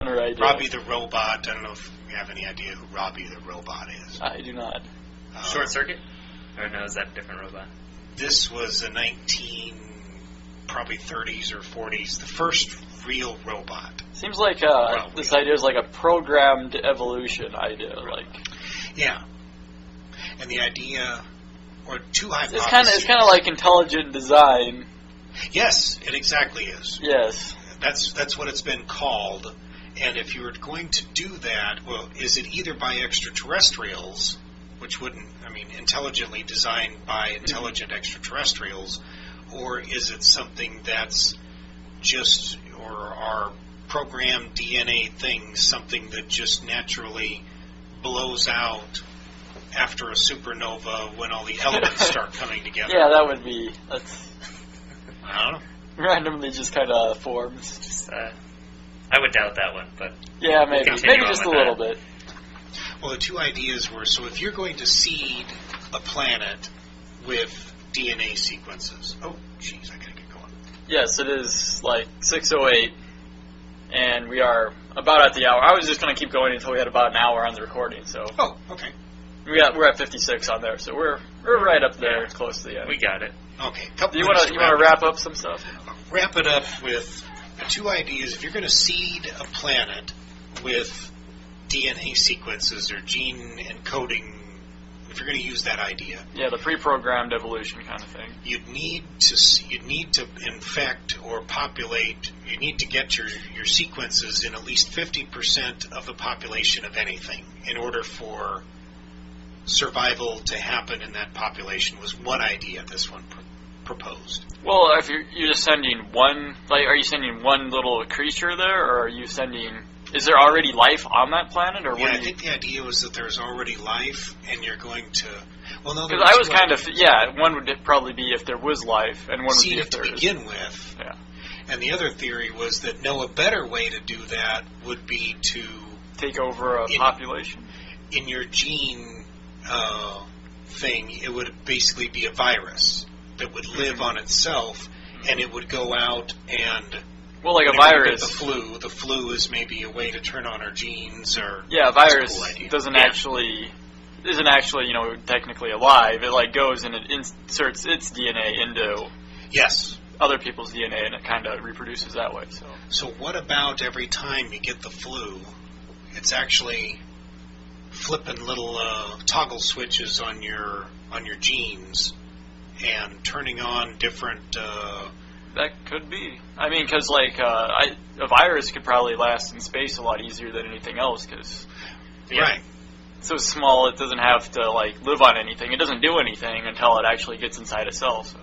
Right, Robbie the Robot. I don't know if you have any idea who Robbie the Robot is. I do not. Short Circuit? Or no, is that a different robot? This was a probably 30s or 40s, the first real robot. Seems like this idea is like a programmed evolution idea. Yeah. And the idea, or two hypotheses. It's kind of like intelligent design. Yes, it exactly is. Yes. That's what it's been called. And if you were going to do that, well, is it either by extraterrestrials, which wouldn't, intelligently designed by intelligent extraterrestrials, or is it something that's just, or are programmed DNA things, something that just naturally blows out after a supernova when all the elements start coming together? Yeah, that would be, I don't know. Randomly just kind of forms. I would doubt that one, but... Yeah, maybe. Maybe just a little bit. Well, the two ideas were, so if you're going to seed a planet with DNA sequences... Oh, jeez, I gotta get going. Yes, it is like 6:08, and we are about at the hour. I was just going to keep going until we had about an hour on the recording, so... Oh, okay. We're at 56 on there, so we're right up there, close to the end. We got it. Okay. Do you want to wrap up some stuff? Wrap it up with two ideas. If you're going to seed a planet with DNA sequences or gene encoding, if you're going to use that idea, yeah, the pre-programmed evolution kind of thing, you'd need to infect or populate. You need to get your sequences in at least 50% of the population of anything in order for survival to happen in that population. Was one idea this one proposed. Well, if you're just sending one, are you sending one little creature there, or are you sending? Is there already life on that planet, or? Yeah, I think the idea was that there's already life, and you're going to. Well, no, because I was kind of one would probably be if there was life, and one would be if there to begin with. Yeah. And the other theory was that a better way to do that would be to take over a population. In your gene thing, it would basically be a virus that would live on itself, and it would go out and... Well, like a virus... The flu is maybe a way to turn on our genes, or... Yeah, a virus isn't actually, technically alive. It, goes and it inserts its DNA into... Yes. Other people's DNA, and it kind of reproduces that way, so... So what about every time you get the flu, it's actually flipping little toggle switches on your genes and turning on different... That could be. Because, a virus could probably last in space a lot easier than anything else, because... Right. It's so small it doesn't have to, live on anything. It doesn't do anything until it actually gets inside a cell, so...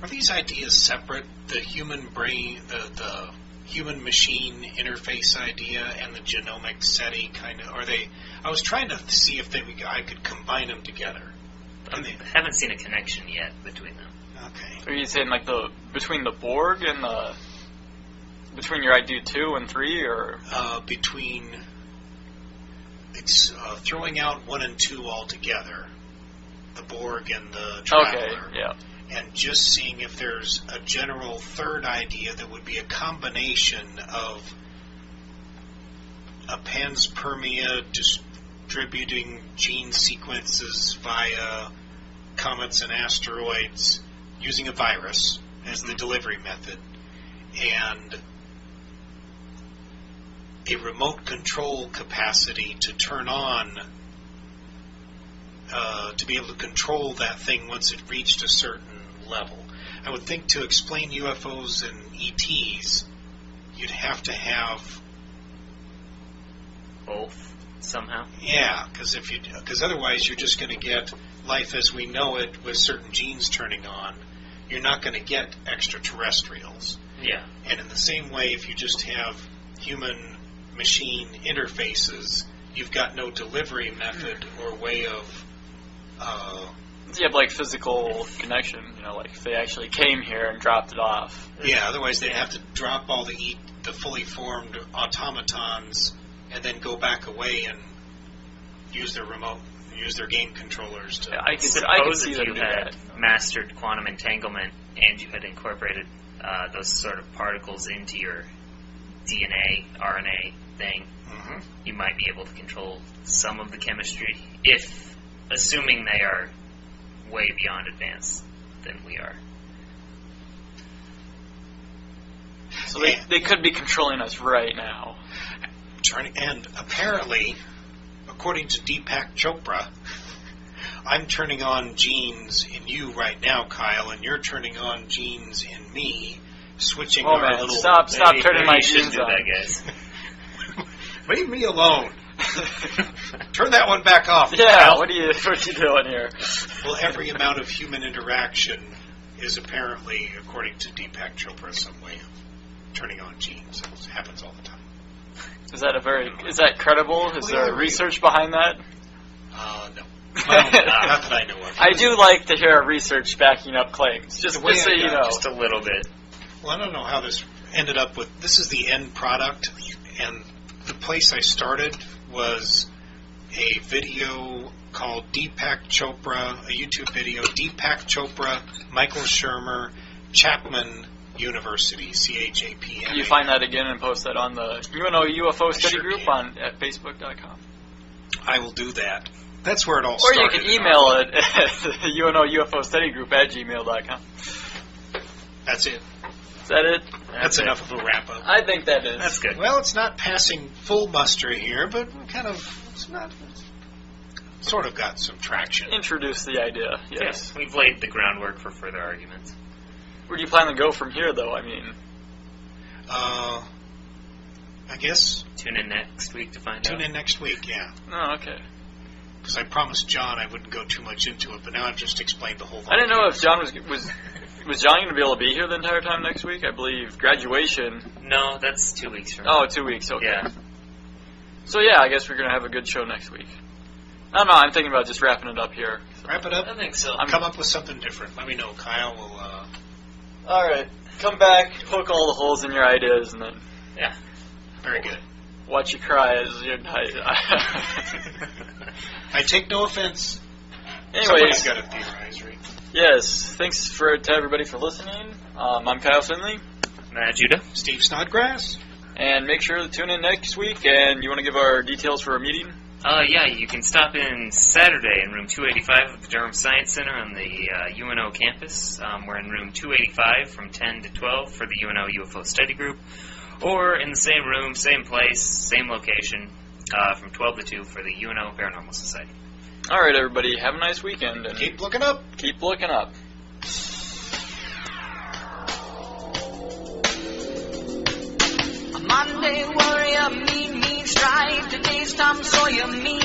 Are these ideas separate? The human brain, the human-machine interface idea and the genomic SETI kind of... Are they... I was trying to see if I could combine them together. I haven't seen a connection yet between them. Okay. Are you saying between the Borg and between your idea 2 and 3, or between it's throwing out 1 and 2 altogether, the Borg and the Traveler. Okay, yeah. And just seeing if there's a general third idea that would be a combination of a panspermia distributing gene sequences via comets and asteroids using a virus as the delivery method, and a remote control capacity to turn on, to be able to control that thing once it reached a certain level. I would think to explain UFOs and ETs, you'd have to have both somehow. Yeah, because otherwise you're just going to get life as we know it with certain genes turning on. You're not going to get extraterrestrials. Yeah. And in the same way, if you just have human-machine interfaces, you've got no delivery method or way of... you have, physical connection, if they actually came here and dropped it off. Yeah, otherwise they'd have to drop all the fully formed automatons and then go back away and use their game controllers to... I could see if you had mastered quantum entanglement and you had incorporated those sort of particles into your DNA, RNA thing, you might be able to control some of the chemistry, assuming they are way beyond advanced than we are. So they could be controlling us right now. And apparently, according to Deepak Chopra, I'm turning on genes in you right now, Kyle, and you're turning on genes in me, switching our man, little... stop turning my genes on. That, guys. Leave me alone. Turn that one back off. Yeah, Kyle. what are you doing here? Well, every amount of human interaction is apparently, according to Deepak Chopra, some way of turning on genes. It happens all the time. Is that credible? Is there research behind that? No. Well, not that I know of. I do like to hear research backing up claims, just so you know. Just a little bit. Well, I don't know how this ended up with... This is the end product, and the place I started was a video called Deepak Chopra, a YouTube video, Deepak Chopra, Michael Shermer, Chapman University, CHAPMA. Can you find that again and post that on the UNO UFO study group at facebook.com? I will do that. That's where it all or started. Or you can email it at UNO UFO study group at gmail.com. That's it. Is that it? That's enough of a wrap-up. I think that is. That's good. Well, it's not passing full muster here, but it's sort of got some traction. Introduce the idea, yes. We've laid the groundwork for further arguments. Where do you plan to go from here, though? I mean... I guess... Tune in next week to find out. Tune in next week, yeah. Oh, okay. Because I promised John I wouldn't go too much into it, but now I've just explained the whole thing. I didn't know if John was John going to be able to be here the entire time next week? I believe graduation... No, that's 2 weeks from now. Oh, 2 weeks, okay. Yeah. So yeah, I guess we're going to have a good show next week. I don't know, I'm thinking about just wrapping it up here. Wrap it up? I think so. Come up with something different. Let me know. Kyle will... Alright, come back, poke all the holes in your ideas, and then... Yeah. Very good. Watch you cry as you're... I take no offense. Anyways, somebody's got to theorize, right? Yes, thanks to everybody for listening. I'm Kyle Finley. Matt Judah. Steve Snodgrass. And make sure to tune in next week, and you want to give our details for our meeting? Yeah, you can stop in Saturday in room 285 of the Durham Science Center on the UNO campus. We're in room 285 from 10 to 12 for the UNO UFO study group. Or in the same room, same place, same location, from 12 to 2 for the UNO Paranormal Society. All right, everybody, have a nice weekend. And keep looking up. Keep looking up. A Monday warrior, mean strive. Today's Tom Sawyer, mean